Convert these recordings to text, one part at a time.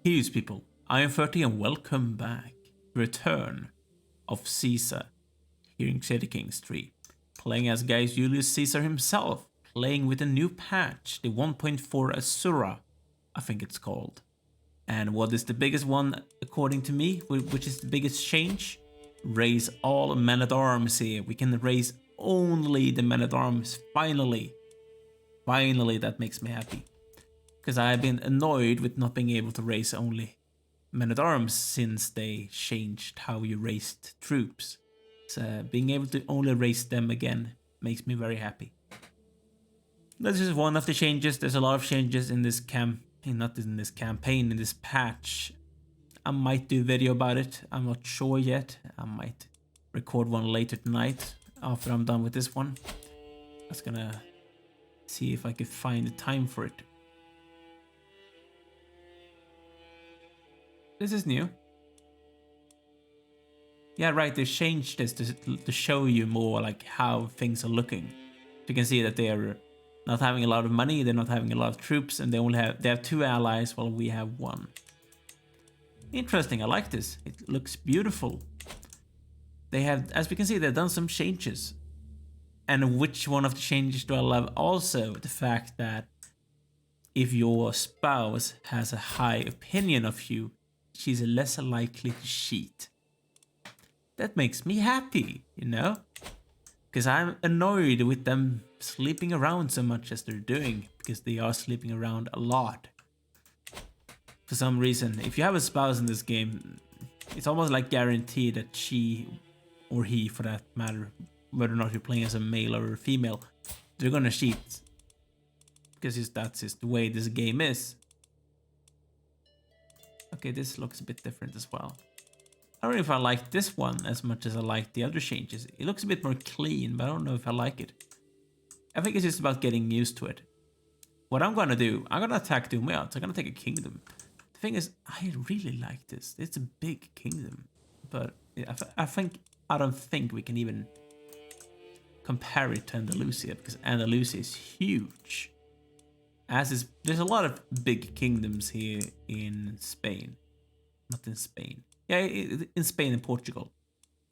Peace, people. I am 30 and welcome back. Return of Caesar here in Crusader Kings 3. Playing as Gaius Julius Caesar himself. Playing with a new patch, the 1.4 Asura, I think it's called. And what is the biggest one, according to me, which is the biggest change? Raise all men-at-arms here. We can raise only the men-at-arms, finally. Finally, that makes me happy. Because I've been annoyed with not being able to raise only men-at-arms since they changed how you raised troops. So being able to only raise them again makes me very happy. This is one of the changes. There's a lot of changes in this not in this campaign, in this patch. I might do a video about it. I'm not sure yet. I might record one later tonight after I'm done with this one. I was gonna see if I could find the time for it. This is new. Yeah, right, they changed this to show you more like how things are looking. You can see that they are not having a lot of money, they're not having a lot of troops, and they have 2 allies while we have 1. Interesting, I like this. It looks beautiful. They have, as we can see, they've done some changes. And which one of the changes do I love? Also, the fact that if your spouse has a high opinion of you, she's less likely to cheat. That makes me happy, you know? Because I'm annoyed with them sleeping around so much as they're doing, because they are sleeping around a lot. For some reason, if you have a spouse in this game, it's almost like guaranteed that she, or he for that matter, whether or not you're playing as a male or a female, they're gonna cheat. Because that's just the way this game is. Okay, this looks a bit different as well. I don't know if I like this one as much as I like the other changes. It looks a bit more clean, but I don't know if I like it. I think it's just about getting used to it. What I'm gonna do, I'm gonna attack the Umayyads. I'm gonna take a kingdom. The thing is, I really like this. It's a big kingdom, but I don't think we can even compare it to Andalusia, because Andalusia is huge. There's a lot of big kingdoms here in Spain. Not in Spain. Yeah, in Spain and Portugal.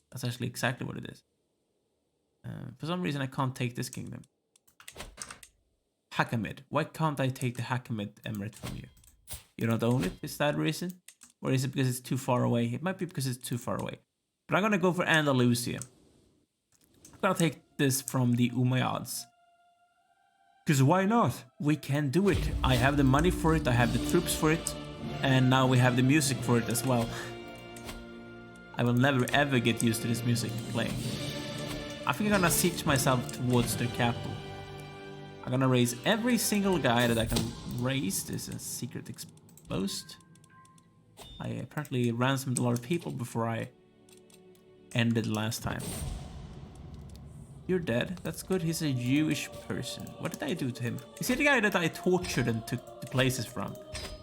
That's actually exactly what it is. For some reason, I can't take this kingdom. Hakamid. Why can't I take the Hakamid Emirate from you? You don't own it? Is that the reason? Or is it because it's too far away? It might be because it's too far away. But I'm gonna go for Andalusia. I'm gonna take this from the Umayyads. Because why not? We can do it. I have the money for it, I have the troops for it, and now we have the music for it as well. I will never ever get used to this music playing. I think I'm gonna siege myself towards their capital. I'm gonna raise every single guy that I can raise. This is a secret exposed. I apparently ransomed a lot of people before I ended last time. You're dead. That's good. He's a Jewish person. What did I do to him? Is he the guy that I tortured and took the places from?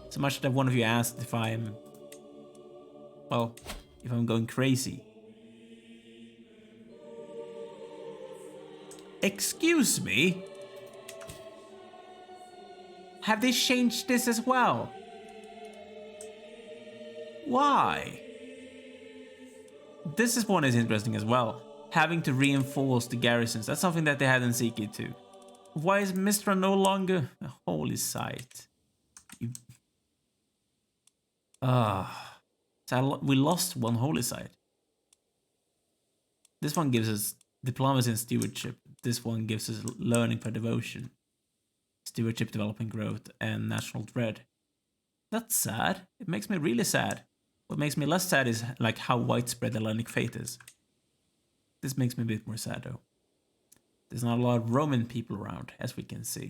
So much that one of you asked if I'm... well, if I'm going crazy. Excuse me? Have they changed this as well? Why? This is one is interesting as well. Having to reinforce the garrisons. That's something that they had in CK2. Why is Mistra no longer a holy site? So we lost one holy site. This one gives us diplomacy and stewardship. This one gives us learning per devotion. Stewardship, development, growth, and national dread. That's sad. It makes me really sad. What makes me less sad is like how widespread the Hellenic faith is. This makes me a bit more sad though. There's not a lot of Roman people around, as we can see.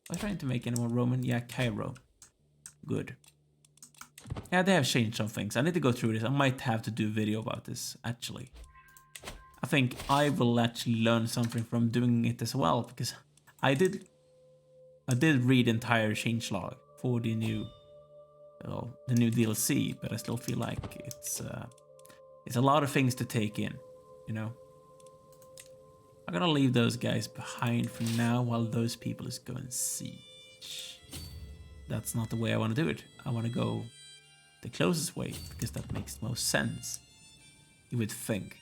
Am I trying to make anyone Roman? Yeah, Cairo. Good. Yeah, they have changed some things. I need to go through this. I might have to do a video about this, actually. I think I will actually learn something from doing it as well, because I did read the entire changelog for the new DLC, but I still feel like it's a lot of things to take in, you know. I'm gonna leave those guys behind for now while those people is going siege. That's not the way I want to do it. I want to go the closest way, because that makes most sense, you would think.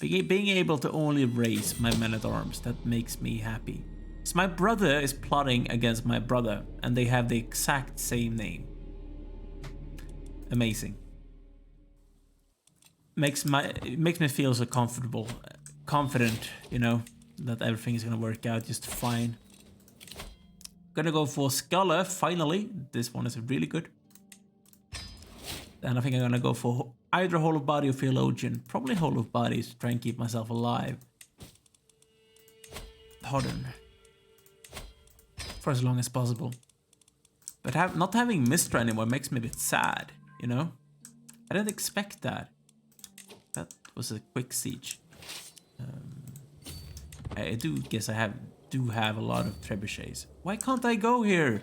Being able to only raise my men-at-arms, that makes me happy. So my brother is plotting against my brother, and they have the exact same name. Amazing. It makes me feel so comfortable, confident, you know, that everything is gonna work out just fine. Gonna go for Scholar, finally. This one is really good. And I think I'm gonna go for either Whole of Body or Theologian. Probably Whole of Body to try and keep myself alive. Pardon. For as long as possible. But not having Mistra anymore makes me a bit sad, you know? I didn't expect that. That was a quick siege. I do guess I do have a lot of trebuchets. Why can't I go here?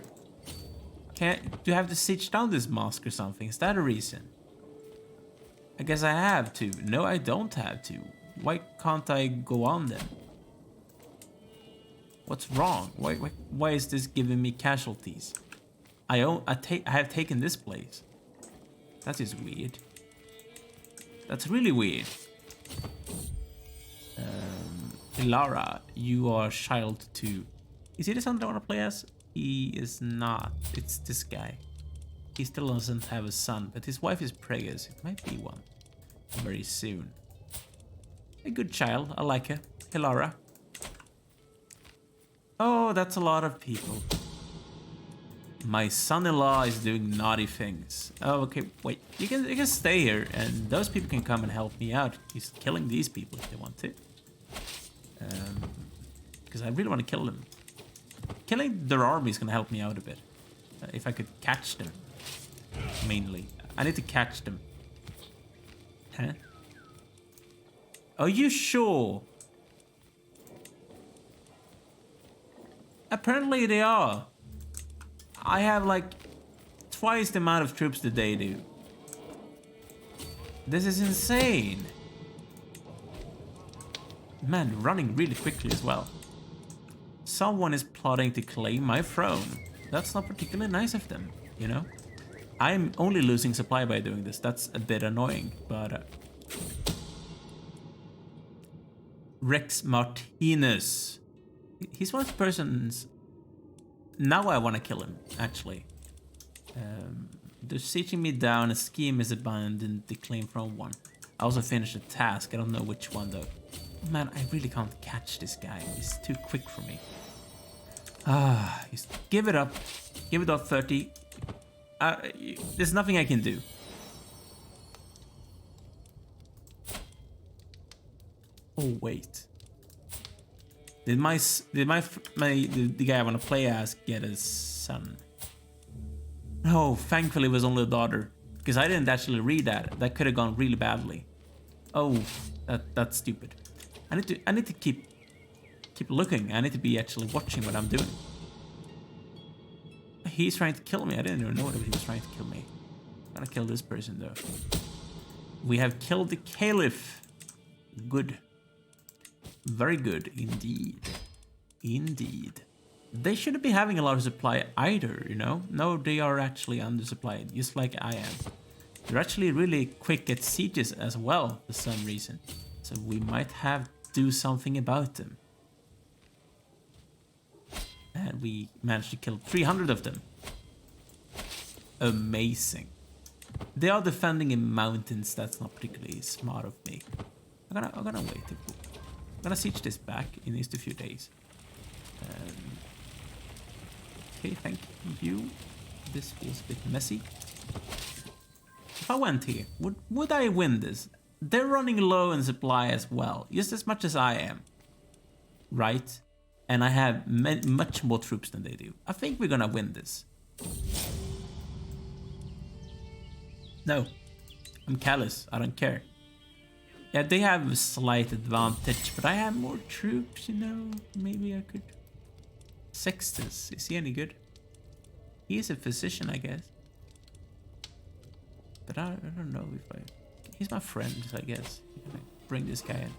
Do you have to siege down this mosque or something? Is that a reason? I guess I have to. No, I don't have to. Why can't I go on then? What's wrong? Why is this giving me casualties? I have taken this place. That is weird. That's really weird. Ilara, you are child 2. Is he the son that I want to play as? He is not. It's this guy. He still doesn't have a son, but his wife is preggers. It might be one very soon. A good child. I like her. Ilara. Oh, that's a lot of people. My son-in-law is doing naughty things. Oh, okay. Wait. You can stay here, and those people can come and help me out. He's killing these people if they want to. Because I really want to kill them. Killing their army is going to help me out a bit. If I could catch them. Mainly. I need to catch them. Huh? Are you sure? Apparently they are. I have like twice the amount of troops that they do. This is insane. Man, running really quickly as well. Someone is plotting to claim my throne. That's not particularly nice of them, you know? I'm only losing supply by doing this. That's a bit annoying, but... Rex Martinez. He's one of the persons... Now I want to kill him, actually. They're sieging me down. A scheme is abandoned. The claim from one. I also finished a task. I don't know which one, though. Man, I really can't catch this guy. He's too quick for me. Just give it up. Give it up, 30. There's nothing I can do. Oh, wait. Did the guy I want to play as get a son? No, thankfully it was only a daughter. Because I didn't actually read that. That could have gone really badly. Oh, that's stupid. I need to keep looking. I need to be actually watching what I'm doing. He's trying to kill me. I didn't even know that he was trying to kill me. I'm gonna kill this person though. We have killed the Caliph. Good. Very good indeed. Indeed. They shouldn't be having a lot of supply either, you know? No, they are actually undersupplied, just like I am. They're actually really quick at sieges as well, for some reason. So we might have to do something about them. And we managed to kill 300 of them. Amazing. They are defending in mountains. That's not particularly smart of me. I'm gonna wait. I'm gonna siege this back in just a few days. Okay, thank you. This feels a bit messy. If I went here, would I win this? They're running low in supply as well, just as much as I am. Right? And I have much more troops than they do. I think we're gonna win this. No. I'm callous. I don't care. Yeah, they have a slight advantage, but I have more troops, you know. Maybe I could... Sextus, is he any good? He is a physician, I guess. But I don't know if I... He's my friend, I guess. Bring this guy in.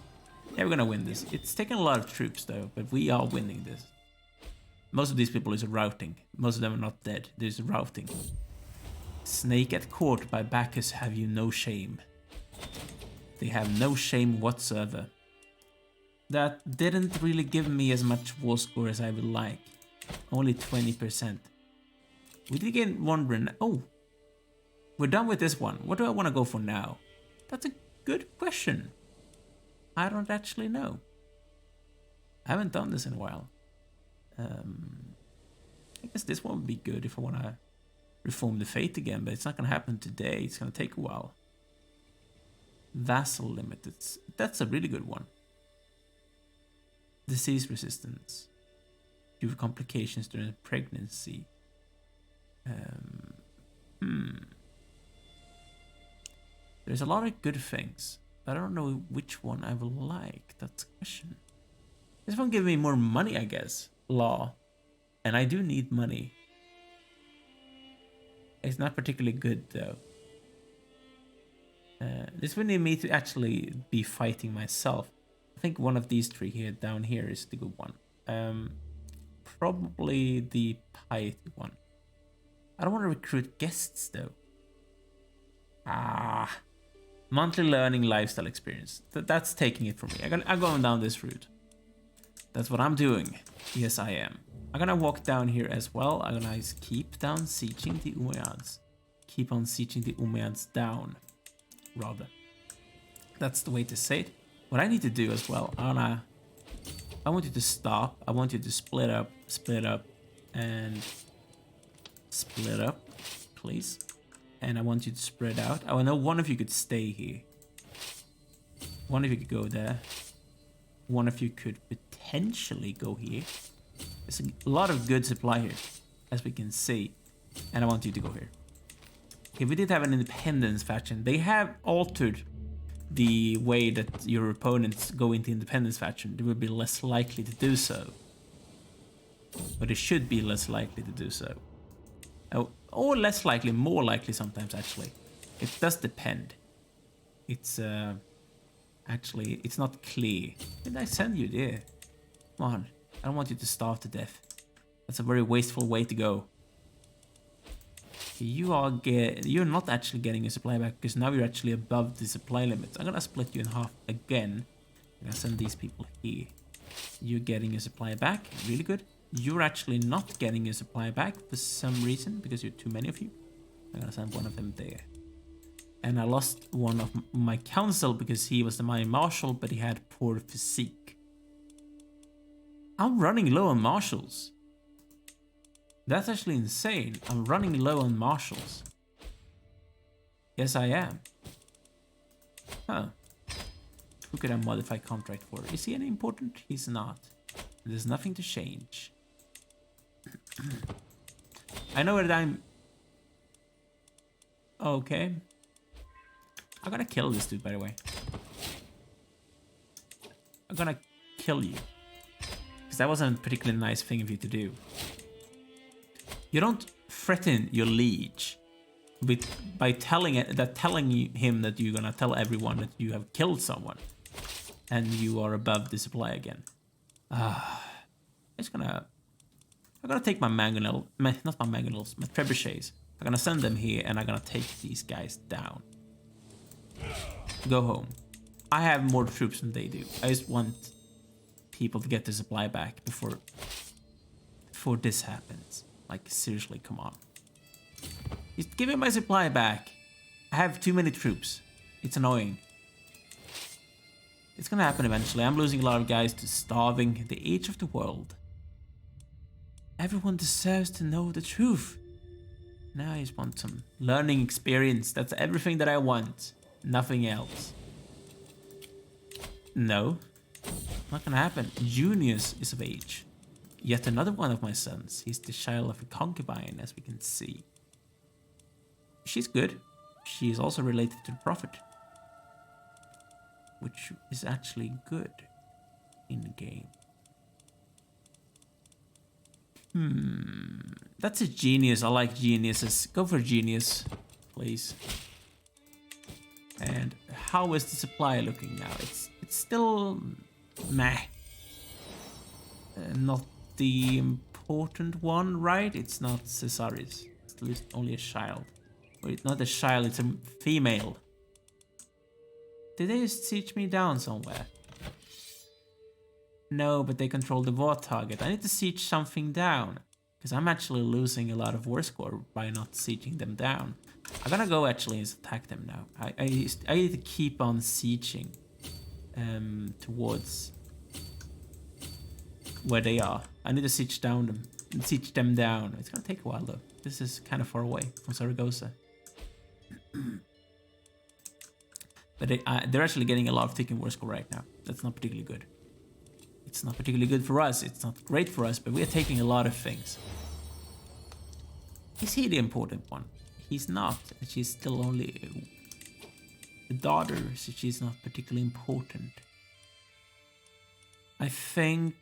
Yeah, we're gonna win this. It's taken a lot of troops, though, but we are winning this. Most of these people is routing. Most of them are not dead. There's routing. Snake at court by Bacchus, have you no shame? They have no shame whatsoever. That didn't really give me as much war score as I would like. Only 20%. We did get one. Oh, we're done with this one. What do I want to go for now? That's a good question. I don't actually know. I haven't done this in a while. I guess this one would be good if I want to reform the faith again, but it's not going to happen today. It's going to take a while. Vassal limit. That's a really good one. Disease resistance. Due to complications during pregnancy. There's a lot of good things, but I don't know which one I will like. That's the question. This one gives me more money, I guess. Law. And I do need money. It's not particularly good, though. This would need me to actually be fighting myself. I think one of these three here down here is the good one. Probably the piety one. I don't want to recruit guests, though. Monthly learning lifestyle experience. That's taking it from me. I'm going down this route. That's what I'm doing. Yes, I am. I'm gonna walk down here as well. I'm gonna keep down sieging the Umayyads. Keep on sieging the Umayyads down, rather. That's the way to say it. What I need to do as well, I want you to stop. I want you to split up, and split up, please. And I want you to spread out. I know one of you could stay here. One of you could go there. One of you could potentially go here. There's a lot of good supply here, as we can see. And I want you to go here. Okay, we did have an independence faction. They have altered the way that your opponents go into independence faction. They will be less likely to do so. But it should be less likely to do so. Oh, or less likely, more likely sometimes, actually. It does depend. It's, actually, it's not clear. Did I send you there? Come on. I don't want you to starve to death. That's a very wasteful way to go. You're not actually getting a supply back because now you're actually above the supply limits. I'm gonna split you in half again. I'm gonna send these people here. You're getting a supply back. Really good. You're actually not getting a supply back for some reason because you're too many of you. I'm gonna send one of them there. And I lost one of my council because he was the mine marshal, but he had poor physique. I'm running low on marshals. That's actually insane. I'm running low on marshals. Yes, I am. Huh. Who could I modify contract for? Is he any important? He's not. There's nothing to change. I know that I'm... Okay. I'm gonna kill this dude, by the way. I'm gonna kill you. Because that wasn't a particularly nice thing of you to do. You don't threaten your liege by telling him that you're gonna tell everyone that you have killed someone and you are above the supply again. I'm gonna take my mangonel, not my mangonels, my trebuchets. I'm gonna send them here and I'm gonna take these guys down. Go home. I have more troops than they do. I just want people to get the supply back before this happens. Like, seriously, come on. Just give me my supply back. I have too many troops. It's annoying. It's gonna happen eventually. I'm losing a lot of guys to starving. The age of the world. Everyone deserves to know the truth. Now I just want some learning experience. That's everything that I want. Nothing else. No. Not gonna happen. Junius is of age. Yet another one of my sons. He's the child of a concubine, as we can see. She's good. She is also related to the prophet. Which is actually good in the game. That's a genius. I like geniuses. Go for genius, please. And how is the supply looking now? It's still meh. Not the important one, right? It's not Caesaris. It's at least only a child. Wait, not a child, it's a female. Did they siege me down somewhere? No, but they control the war target. I need to siege something down. Because I'm actually losing a lot of war score by not sieging them down. I'm gonna go actually and attack them now. I need to keep on sieging towards where they are. I need to siege them down. It's gonna take a while though. This is kind of far away from Saragossa. But they're actually getting a lot of ticking war score right now. That's not particularly good. It's not particularly good for us. It's not great for us, but we are taking a lot of things. Is he the important one? He's not. She's still only a daughter, so she's not particularly important. I think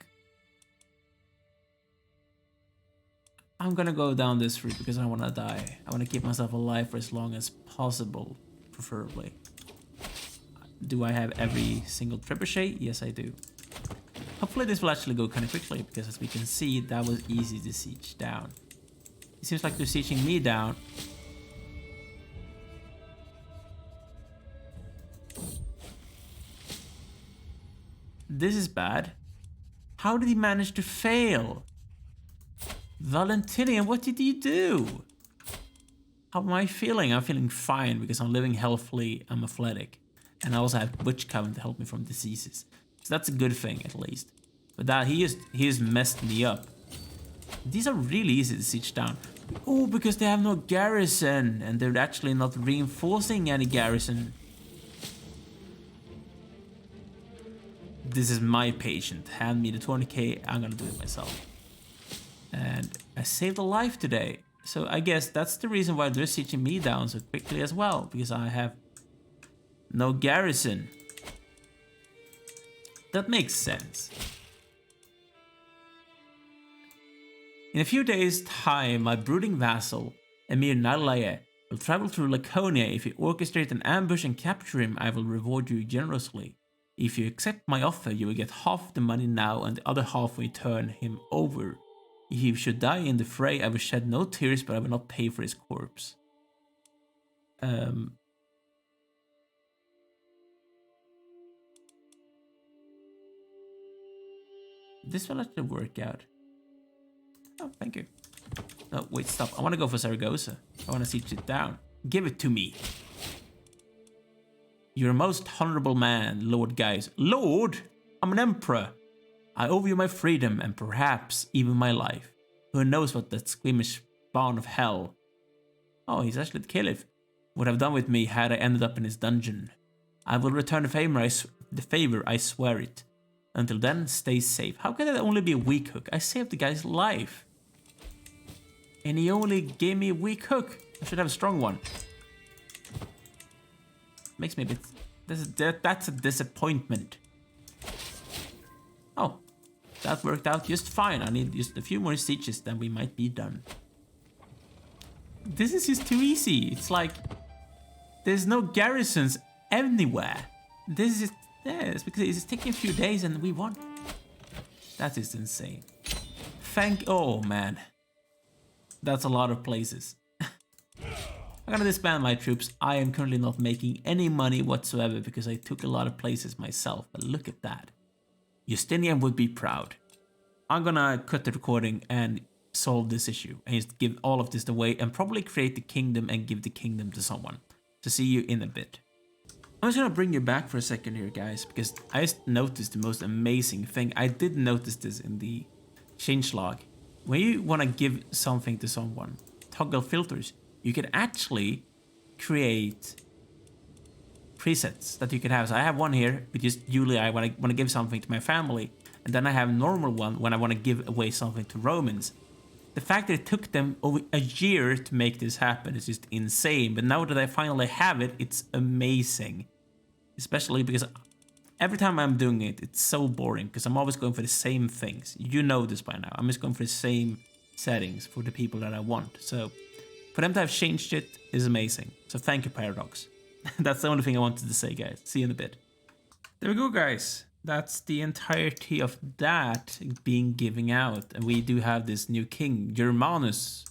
I'm gonna go down this route because I want to die. I want to keep myself alive for as long as possible, preferably. Do I have every single trebuchet? Yes, I do. Hopefully this will actually go kind of quickly, because as we can see, that was easy to siege down. It seems like they're sieging me down. This is bad. How did he manage to fail? Valentinian, what did he do? How am I feeling? I'm feeling fine because I'm living healthily, I'm athletic. And I also have Witch Coven to help me from diseases. So that's a good thing, at least. But that he has messed me up. These are really easy to siege down. Oh, because they have no garrison, and they're actually not reinforcing any garrison. This is my patient. Hand me the 20k, I'm gonna do it myself. And I saved a life today. So I guess that's the reason why they're sieging me down so quickly as well, because I have no garrison. That makes sense. In a few days' time, my brooding vassal, Emir Alea, will travel through Laconia. If you orchestrate an ambush and capture him, I will reward you generously. If you accept my offer, you will get half the money now and the other half when you turn him over. If he should die in the fray, I will shed no tears, but I will not pay for his corpse. This will actually work out. Oh, thank you. No, wait, stop. I want to go for Saragossa. I want to siege it down. Give it to me. You're a most honorable man, Lord Gaius. Lord? I'm an emperor. I owe you my freedom and perhaps even my life. Who knows what that squeamish spawn of hell. Oh, he's actually the caliph. Would have done with me had I ended up in his dungeon. I will return the favor, I swear it. Until then, stay safe. How can that only be a weak hook? I saved the guy's life. And he only gave me a weak hook. I should have a strong one. Makes me a bit... That's a disappointment. Oh, that worked out just fine. I need just a few more sieges, then we might be done. This is just too easy. It's like... There's no garrisons anywhere. This is... Yeah, it's because it's taking a few days and we won. That is insane. Oh, man. That's a lot of places. I'm gonna disband my troops. I am currently not making any money whatsoever because I took a lot of places myself. But look at that. Justinian would be proud. I'm gonna cut the recording and solve this issue. And just give all of this away and probably create the kingdom and give the kingdom to someone. So see you in a bit. I'm just gonna bring you back for a second here, guys, because I just noticed the most amazing thing. I did notice this in the changelog. When you want to give something to someone, toggle filters, you can actually create presets that you can have. So I have one here, which is usually I want to give something to my family, and then I have a normal one when I want to give away something to Romans. The fact that it took them over a year to make this happen is just insane. But now that I finally have it, it's amazing. Especially because every time I'm doing it, it's so boring because I'm always going for the same things. You know this by now. I'm just going for the same settings for the people that I want. So for them to have changed it is amazing. So thank you, Paradox. That's the only thing I wanted to say, guys. See you in a bit. There we go, guys. That's the entirety of that being given out. And we do have this new king, Germanus.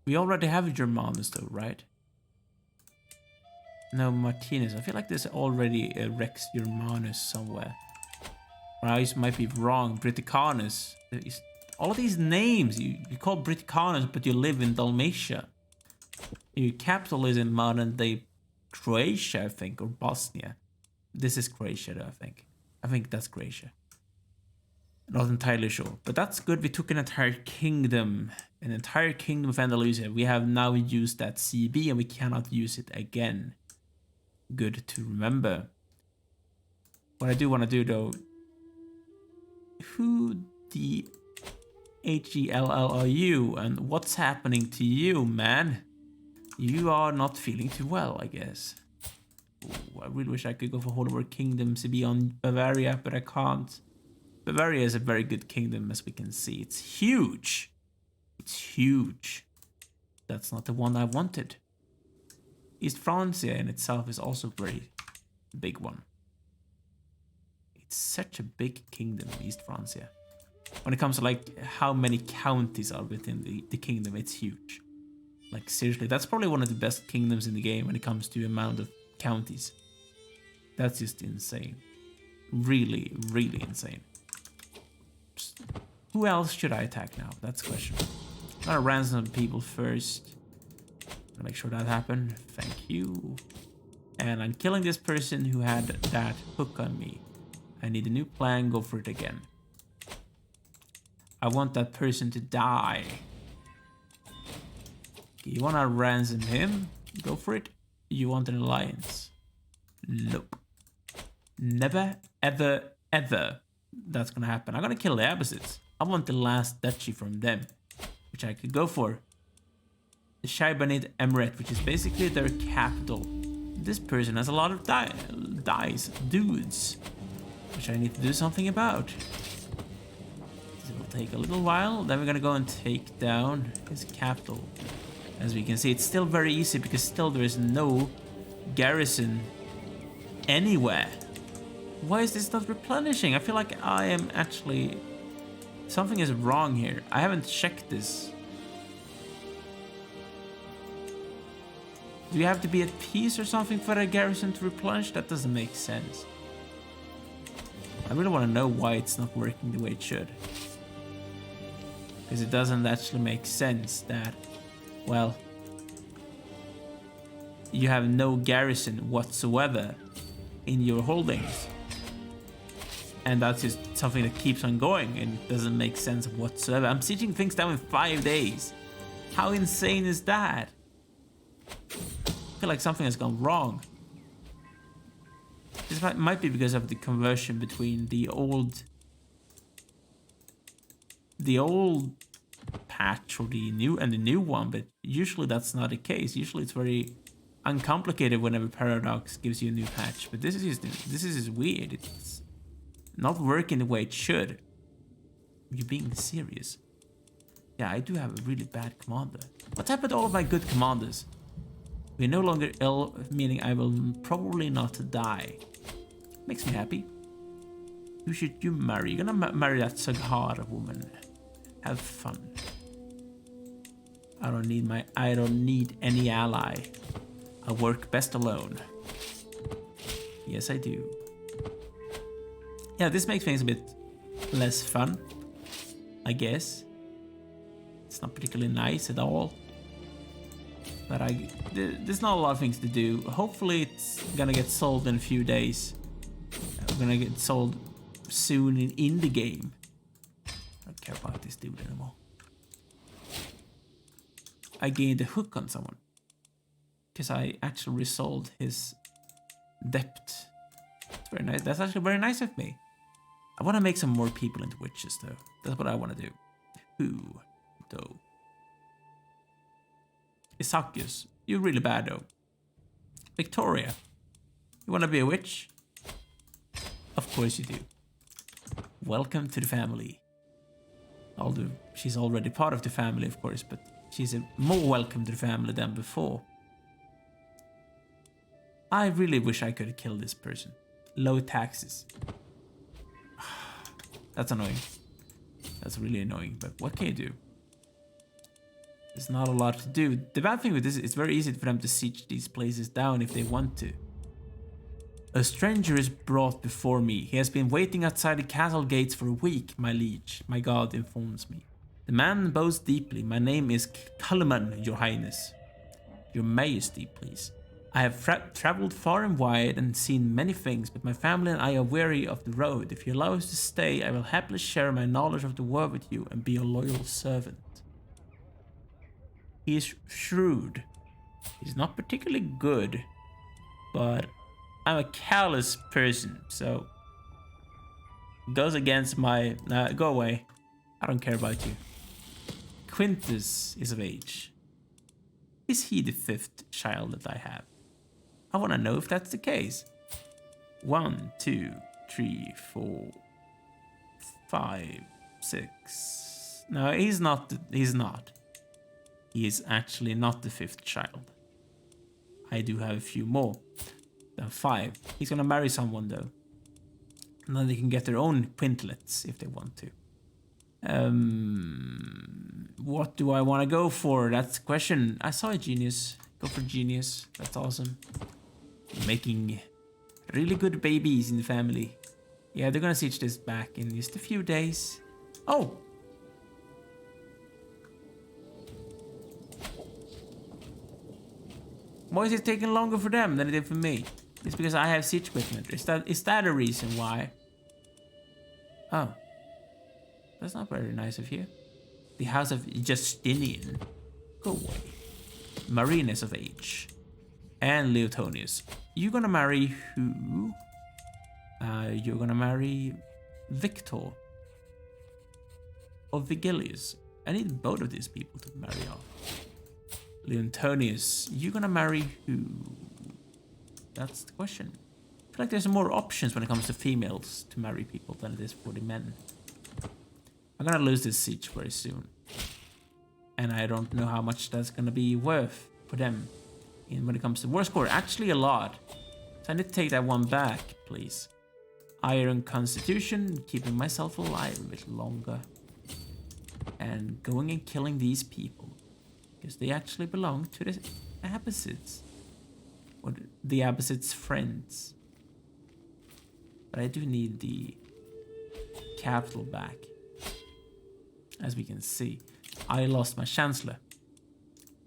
We already have Germanus though, right? No, Martinez. I feel like there's already a Rex Germanus somewhere. Or I might be wrong. Briticanus. All of these names, you call Briticanus, but you live in Dalmatia. Your capital is in modern day Croatia, I think, or Bosnia. This is Croatia, though, I think. I think that's Croatia. Not entirely sure, but that's good. We took an entire kingdom of Andalusia. We have now used that CB and we cannot use it again. Good to remember. What I do want to do though, who the HELL are you and what's happening to you, man? You are not feeling too well, I guess. Ooh, I really wish I could go for Holy War Kingdom CB on Bavaria, but I can't. Bavaria is a very good kingdom, as we can see. It's huge. It's huge. That's not the one I wanted. East Francia in itself is also a very big one. It's such a big kingdom, East Francia. When it comes to like how many counties are within the kingdom, it's huge. Like seriously, that's probably one of the best kingdoms in the game when it comes to amount of counties. That's just insane. Really, really insane. Who else should I attack now? That's the question. I'm gonna ransom people first. I'll make sure that happens. Thank you. And I'm killing this person who had that hook on me. I need a new plan. Go for it again. I want that person to die. Okay, you wanna ransom him? Go for it. You want an alliance? Nope. Never, ever, ever. That's gonna happen. I'm gonna kill the Abbasids. I want the last duchy from them, which I could go for. The Shaibanid Emirate, which is basically their capital. This person has a lot of dudes, which I need to do something about. It will take a little while. Then we're gonna go and take down his capital. As we can see, it's still very easy because still there is no garrison anywhere. Why is this not replenishing? I feel like I am actually... Something is wrong here. I haven't checked this. Do you have to be at peace or something for a garrison to replenish? That doesn't make sense. I really want to know why it's not working the way it should. Because it doesn't actually make sense that, well, you have no garrison whatsoever in your holdings. And that's just something that keeps on going and doesn't make sense whatsoever. I'm sieging things down in 5 days. How insane is that? I feel like something has gone wrong. This might be because of the conversion between the old patch or the new one, but usually that's not the case. Usually it's very uncomplicated whenever Paradox gives you a new patch. But this is just weird. It's not working the way it should. Are you being serious? Yeah, I do have a really bad commander. What's happened to all of my good commanders? We're no longer ill, meaning I will probably not die. Makes me happy. Who should you marry? You're gonna marry that Saghara woman. Have fun. I don't need any ally. I work best alone. Yes, I do. Yeah, this makes things a bit less fun, I guess. It's not particularly nice at all. But there's not a lot of things to do. Hopefully it's gonna get sold in a few days. We're gonna get sold soon in the game. I don't care about this dude anymore. I gained a hook on someone. Because I actually resolved his debt. It's very nice. That's actually very nice of me. I want to make some more people into witches, though. That's what I want to do. Who, though? Isakius, you're really bad, though. Victoria, you want to be a witch? Of course you do. Welcome to the family. Although she's already part of the family, of course, but she's more welcome to the family than before. I really wish I could kill this person. Low taxes. That's annoying. That's really annoying, but what can you do? There's not a lot to do. The bad thing with this is it's very easy for them to siege these places down if they want to. A stranger is brought before me. He has been waiting outside the castle gates for a week, my liege, my god informs me. The man bows deeply. My name is Culliman, your highness. Your majesty, please. I have traveled far and wide and seen many things, but my family and I are weary of the road. If you allow us to stay, I will happily share my knowledge of the world with you and be a loyal servant. He is shrewd. He's not particularly good, but I'm a callous person, so goes against my... go away. I don't care about you. Quintus is of age. Is he the 5th child that I have? I want to know if that's the case. 1, 2, 3, 4, 5, 6. No, he's not. He's not. He is actually not the 5th child. I do have a few more. There are 5. He's gonna marry someone though. And then they can get their own quintlets if they want to. What do I want to go for? That's the question. I saw a genius. Go for genius. That's awesome. Making really good babies in the family. Yeah, they're gonna siege this back in just a few days. Oh! Why is it taking longer for them than it did for me? It's because I have siege equipment. Is that a reason why? Oh. That's not very nice of you. The house of Justinian. Go away. Marinus of age. And Leotonius. You're gonna marry who? You're gonna marry Victor. Or Vigilius. I need both of these people to marry off. Leontonius, you're gonna marry who? That's the question. I feel like there's more options when it comes to females to marry people than it is for the men. I'm gonna lose this siege very soon. And I don't know how much that's gonna be worth for them. And when it comes to war score, actually a lot. So I need to take that one back, please. Iron Constitution, keeping myself alive a bit longer. And going and killing these people. Because they actually belong to the Abbasids. Or the Abbasids' friends. But I do need the capital back. As we can see, I lost my Chancellor.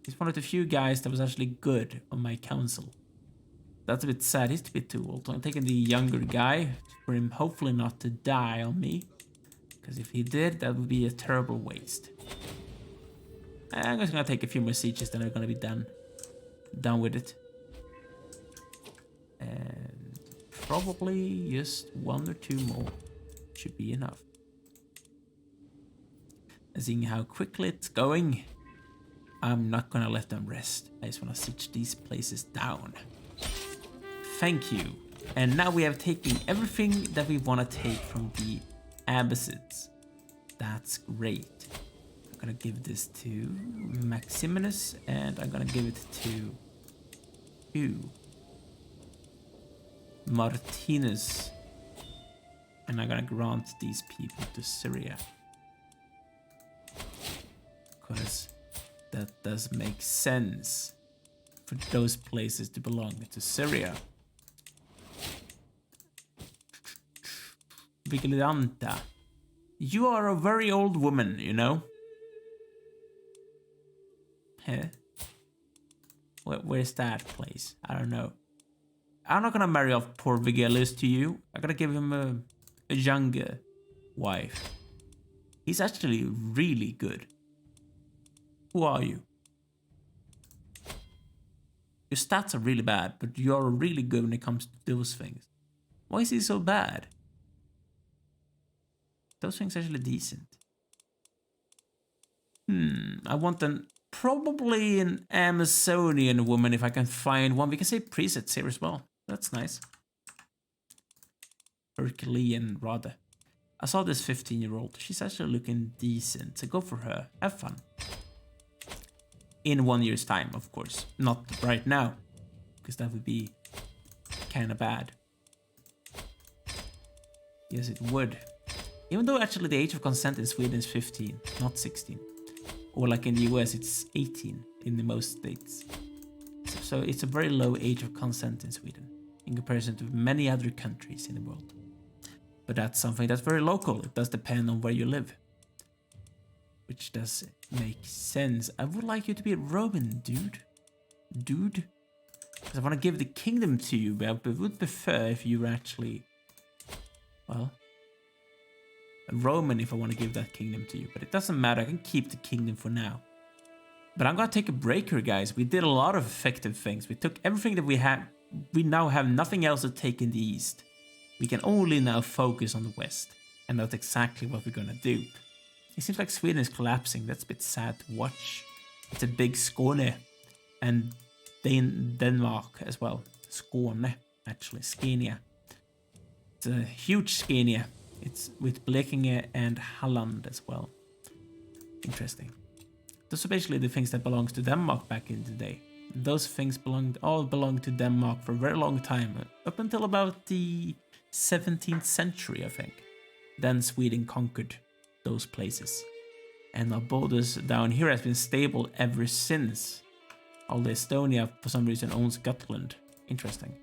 He's one of the few guys that was actually good on my council. That's a bit sad, he's a bit too old. So I'm taking the younger guy for him hopefully not to die on me. Because if he did, that would be a terrible waste. I'm just gonna take a few more sieges, then I'm gonna be done with it. And probably just 1 or 2 more should be enough. And seeing how quickly it's going, I'm not gonna let them rest. I just wanna siege these places down. Thank you. And now we have taken everything that we wanna take from the Abbasids. That's great. I'm gonna give this to Maximinus, and I'm gonna give it to you, Martinus. And I'm gonna grant these people to Syria. Because that does make sense for those places to belong to Syria. Vigilanta. You are a very old woman, you know? Huh? Where's that place? I don't know. I'm not gonna marry off poor Vigilius to you. I'm gonna give him a younger wife. He's actually really good. Who are you? Your stats are really bad, but you're really good when it comes to those things. Why is he so bad? Those things are actually decent. I want probably an Amazonian woman if I can find one. We can say presets here as well. That's nice. Herculean rather. I saw this 15-year-old. She's actually looking decent. So go for her. Have fun. In 1 year's time, of course. Not right now. Because that would be kind of bad. Yes, it would. Even though actually the age of consent in Sweden is 15, not 16. Or like in the US, it's 18 in the most states. So it's a very low age of consent in Sweden in comparison to many other countries in the world. But that's something that's very local. It does depend on where you live. Which does make sense. I would like you to be a Roman, dude. Because I want to give the kingdom to you, but I would prefer if you were actually, well, a Roman if I want to give that kingdom to you. But it doesn't matter, I can keep the kingdom for now. But I'm going to take a break here, guys. We did a lot of effective things. We took everything that we had. We now have nothing else to take in the east. We can only now focus on the west. And that's exactly what we're going to do. It seems like Sweden is collapsing. That's a bit sad to watch. It's a big Skåne. And Denmark as well. Skåne, actually. Scania. It's a huge Scania. It's with Blekinge and Halland as well. Interesting. Those are basically the things that belongs to Denmark back in the day. Those things all belonged to Denmark for a very long time. Up until about the 17th century, I think. Then Sweden conquered those places. And our borders down here has been stable ever since. Although Estonia, for some reason, owns Gotland. Interesting.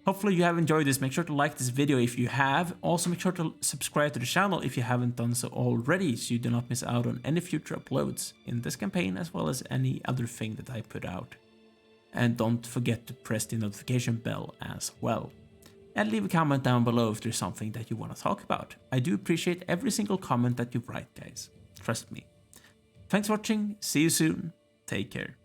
Hopefully you have enjoyed this. Make sure to like this video if you have. Also make sure to subscribe to the channel if you haven't done so already, so you do not miss out on any future uploads in this campaign as well as any other thing that I put out. And don't forget to press the notification bell as well. And leave a comment down below if there's something that you want to talk about. I do appreciate every single comment that you write, guys. Trust me. Thanks for watching. See you soon. Take care.